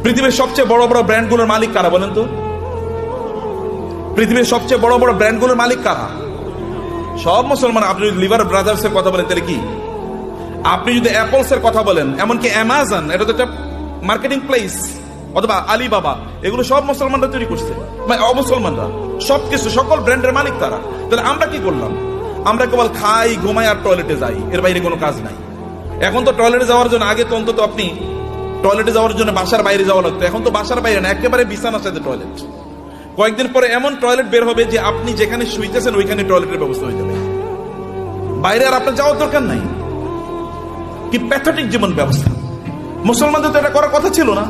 পৃথিবীর সবচেয়ে বড় বড় ব্র্যান্ডগুলোর মালিক কারা বলেন তো? পৃথিবীর সবচেয়ে বড় বড় ব্র্যান্ডগুলোর মালিক কারা? সব মুসলমান। আপনি যদি লিভার ব্রাদার্স এর কথা বলেন তাহলে কি? আপনি যদি অ্যাপলস এর কথা বলেন, এমনকি অ্যামাজন, এটা তো একটা মার্কেটিং প্লেস, অথবা আলিবাবা, এগুলো সব মুসলমানরা তৈরি করছে, মানে অমুসলমানরা। সবকিছু, সকল ব্র্যান্ডের মালিক তারা। তাহলে আমরা কি করলাম? আমরা কেবল খাই, ঘুমাই আর টয়লেটে যাই, এর বাইরে কোনো কাজ নাই। এখন তো টয়লেটে যাওয়ার জন্য, আগে তো অন্তত আপনি টয়লেটে যাওয়ার জন্য বাসার বাইরে যাওয়া লাগতো, এখন তো বাসার বাইরে না, একেবারে বিছানার সাথে টয়লেট। কয়েকদিন পরে এমন টয়লেট বের হবে যে আপনি যেখানে শুইতেছেন ওইখানে টয়লেটের ব্যবস্থা হয়ে যাবে, বাইরে আর আপনার যাওয়ার দরকার নাই। কি প্যাথেটিক জীবন ব্যবস্থা! মুসলমানদের তো এটা করার কথা ছিল না।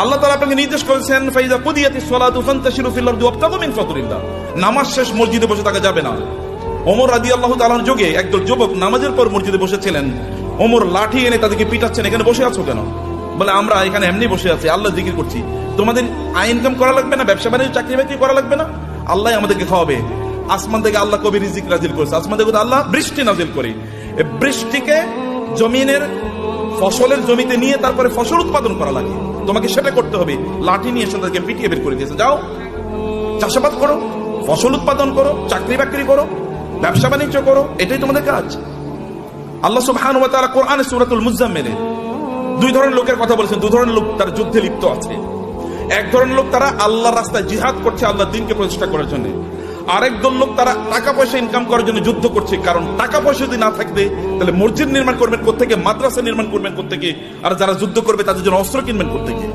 আল্লাহ তাআলা আপনাকে নির্দেশ করেছেন, ফাইজা কুদিয়াতিস সালাতু ফান্তাশিরু ফিল আরদি ওয়াবতাগু মিন ফাদলিল্লাহ। নামাজ শেষ মসজিদে বসে থাকা যাবে না। ওমর রাদিয়াল্লাহু তাআলার যুগে একদল যুবক নামাজের পর মসজিদে বসেছিলেন। ওমর লাঠি এনে তাদেরকে পিটাচ্ছেন, এখানে বসে আছো কেন? বলে, আমরা এখানে এমনি বসে আছি, আল্লাহ জিকির করছি। তোমাদের আয় ইনকাম করা লাগবে না? ব্যবসা বাণিজ্য, চাকরি বাকরি করা লাগবে না? আল্লাহ আমাদেরকে খাওয়াবে। আসমান থেকে আল্লাহ কবি রিজিক নাজিল করেছে, আসমান থেকে আল্লাহ বৃষ্টি নাজিল করে। এই বৃষ্টিকে জমিনের ফসলের জমিতে নিয়ে তারপরে ফসল উৎপাদন করা লাগে, তোমাকে সেটা করতে হবে। লাঠি নিয়ে এসে তাদেরকে পিটিয়ে বের করে দিয়েছে, যাও চাষাবাদ করো, ফসল উৎপাদন করো, চাকরি বাকরি করো, ব্যবসা বাণিজ্য করো, এটাই তোমাদের কাজ। আল্লাহ সুবহানাহু ওয়া তাআলা কোরআনে সূরাতুল মুজাম্মিলে দুই ধরনের লোকের কথা বলেছেন। দুই ধরনের লোক তারা যুদ্ধে লিপ্ত আছে। এক ধরনের লোক তারা আল্লাহর রাস্তায় জিহাদ করছে, আল্লাহর দ্বীনকে প্রতিষ্ঠা করার জন্য। আরেক দল লোক তারা টাকা পয়সা ইনকাম করার জন্য যুদ্ধ করছে। কারণ টাকা পয়সা যদি না থাকবে তাহলে মসজিদ নির্মাণ করবেন কোত্থেকে, মাদ্রাসা নির্মাণ করবেন কোত্থেকে, আর যারা যুদ্ধ করবে তাদের জন্য অস্ত্র কিনবেন কোত্থেকে?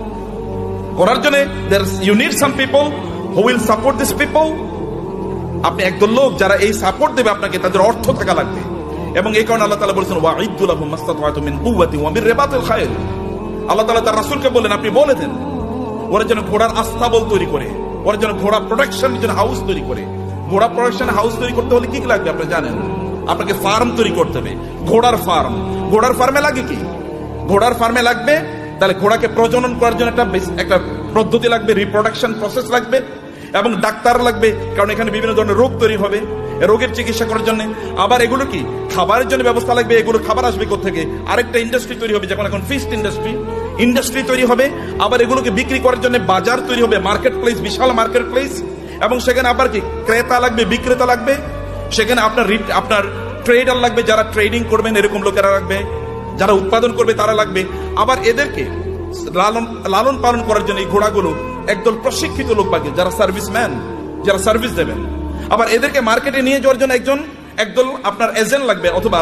করার জন্য you need some people who will support this people. আপনি একদল লোক যারা এই সাপোর্ট দেবে আপনাকে, তাদের অর্থ থাকা লাগবে। এবং এই কারণে আল্লাহ তাআলা বলেছেন, ওয়াইদু লাহুম মাসতাতা'তুম মিন কুওয়াতিন ওয়া মিন রিবাতিল খায়ল। আল্লাহ তাআলা তার রাসূলকে বলেন, আপনি বলে দেন ওরা যেন ঘোড়ার আস্তাবল তৈরি করে, ওরা যেন ঘোড়া প্রোডাকশন যেন হাউস তৈরি করে। ঘোড়া প্রোডাকশন হাউস তৈরি করতে হলে কি লাগবে আপনি জানেন? আপনাকে ফার্ম তৈরি করতে হবে, ঘোড়ার ফার্ম। ঘোড়ার ফার্মে লাগে কি? ঘোড়ার ফার্মে লাগবে তাহলে ঘোড়াকে প্রজনন করার জন্য একটা পদ্ধতি লাগবে, রিপ্রোডাকশন প্রসেস লাগবে, এবং ডাক্তার লাগবে, কারণ এখানে বিভিন্ন ধরনের রোগ তৈরি হবে, রোগের চিকিৎসা করার জন্য। আবার এগুলো কি খাবারের জন্য ব্যবস্থা লাগবে, এগুলো খাবার আসবে কোত্থেকে? আরেকটা ইন্ডাস্ট্রি তৈরি হবে, যেমন এখন ফিশ ইন্ডাস্ট্রি তৈরি হবে। আবার এগুলোকে বিক্রি করার জন্য বাজার তৈরি হবে, মার্কেট প্লেস, বিশাল মার্কেট প্লেস। এবং সেখানে আবার কি ক্রেতা লাগবে, বিক্রেতা লাগবে। সেখানে আপনার ট্রেডার লাগবে, যারা ট্রেডিং করবেন এরকম লোকেরা লাগবে, যারা উৎপাদন করবে তারা লাগবে। আবার এদেরকে লালন পালন করার জন্য এই ঘোড়াগুলো একদল প্রশিক্ষিত লোক লাগবে, যারা সার্ভিসম্যান, যারা সার্ভিস দেবেন। আবার এদেরকে মার্কেটে নিয়ে যাওয়ার জন্য একদল আপনার এজেন্ট লাগবে, অথবা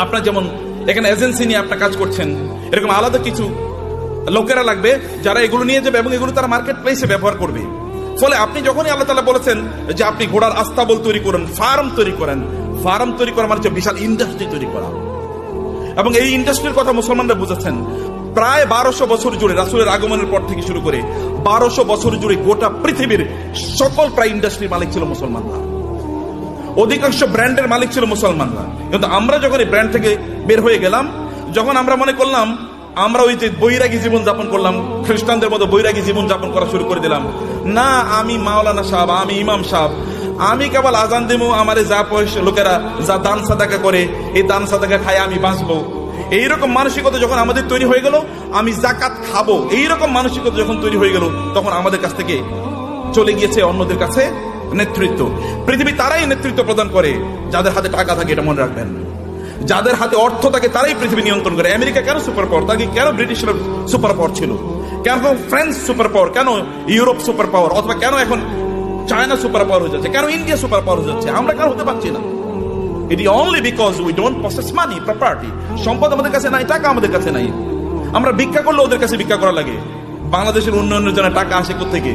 আপনার যেমন এখানে এজেন্সি নিয়ে আপনার কাজ করছেন, এরকম আলাদা কিছু লোকেরা লাগবে যারা এগুলো নিয়ে যাবে এবং এগুলো তারা মার্কেট প্লেসে ব্যবহার করবে। ফলে আপনি যখনই আল্লাহ তাআলা বলেছেন যে আপনি ঘোড়ার আস্তাবল তৈরি করেন, ফার্ম তৈরি করেন, ফার্ম তৈরি করা মানে বিশাল ইন্ডাস্ট্রি তৈরি করা। এবং এই ইন্ডাস্ট্রির কথা মুসলমানরা বুঝেছেন। প্রায় 1200 বছর জুড়ে, রাসূলের আগমনের পর থেকে শুরু করে 1200 বছর জুড়ে গোটা পৃথিবীর সকল প্রায় ইন্ডাস্ট্রির মালিক ছিল মুসলমানরা। অধিকাংশ ব্র্যান্ডের মালিক ছিল মুসলমানরা। কিন্তু আমরা যখন এই ব্র্যান্ড থেকে বের হয়ে গেলাম, যখন আমরা মনে করলাম আমরা ওই যে বৈরাগী জীবন যাপন করলাম, খ্রিস্টানদের মতো বৈরাগী জীবন যাপন করা শুরু করে দিলাম। না, আমি মাওলানা সাহেব, আমি ইমাম সাহেব, আমি কেবল আজান দেবো, আমার যা পয়সা লোকেরা যা দান সাদাকা করে, এই দান সাদাকা খায় আমি বাঁচবো, এইরকম মানসিকতা যখন আমাদের তৈরি হয়ে গেল, আমি যাকাত খাবো, এইরকম মানসিকতা যখন তৈরি হয়ে গেল, তখন আমাদের কাছ থেকে চলে গিয়েছে অন্যদের কাছে নেতৃত্ব। পৃথিবী তারাই নেতৃত্ব প্রদান করে যাদের হাতে টাকা থাকে, এটা মনে রাখবেন। যাদের হাতে অর্থ থাকে তারাই পৃথিবী নিয়ন্ত্রণ করে। আমেরিকা কেন সুপার পাওয়ার? তাকে কেন ব্রিটিশরা সুপার পাওয়ার ছিল? কেন ফ্রান্স সুপার পাওয়ার? কেন ইউরোপ সুপার পাওয়ার? অথবা কেন এখন চায়না সুপার পাওয়ার হয়ে যাচ্ছে? কেন ইন্ডিয়া সুপার পাওয়ার হয়ে যাচ্ছে? আমরা কেন হতে পারছি না? It is only because we don't possess money, property. সম্পদ আমাদের কাছে নাই, টাকা আমাদের কাছে নাই। আমরা ভিক্ষা করলে ওদের কাছে ভিক্ষা করা লাগে। বাংলাদেশের উন্নয়নের জন্য টাকা আসে কোত্থেকে?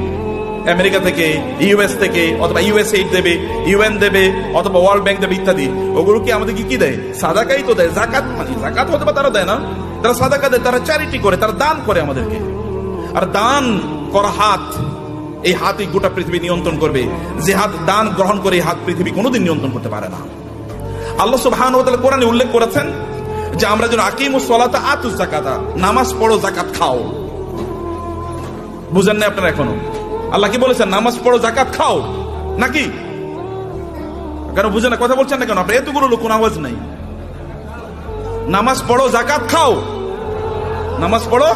আমেরিকা থেকে, ইউএস থেকে, অথবা ইউএসএইড দেবে, ইউএন দেবে, অথবা ওয়ার্ল্ড ব্যাংক দেবে ইত্যাদি। ওগুলো কি আমাদেরকে কি দেয়? সাদাকাই তো দেয়, জাকাত। মানে জাকাত হতে বা তারা দেয় না, তারা সাদাকা দেয়, তারা চ্যারিটি করে, তারা দান করে আমাদেরকে। আর দান করা হাত, এই হাতই গোটা পৃথিবী নিয়ন্ত্রণ করবে। যে হাত দান গ্রহণ করে, এই হাত পৃথিবী কোনোদিন নিয়ন্ত্রণ করতে পারে না। আল্লাহ সুবহানাহু ওয়া তাআলা কোরআনে উল্লেখ করেছেন যে আমরা যেন আকিমুস সালাতা আতুজ যাকাতা, নামাজ পড়ো, যাকাত খাও। বুঝেন না আপনারা এখনো? আল্লাহ কি বলেছেন? নামাজ পড়ো, যাকাত খাও, নাকি? কেন বুঝেন না? কথা বলছেন না কেন? আপনার এতগুলো লোক, কোন আওয়াজ নাই। নামাজ পড়ো, যাকাত খাও, নামাজ পড়ো,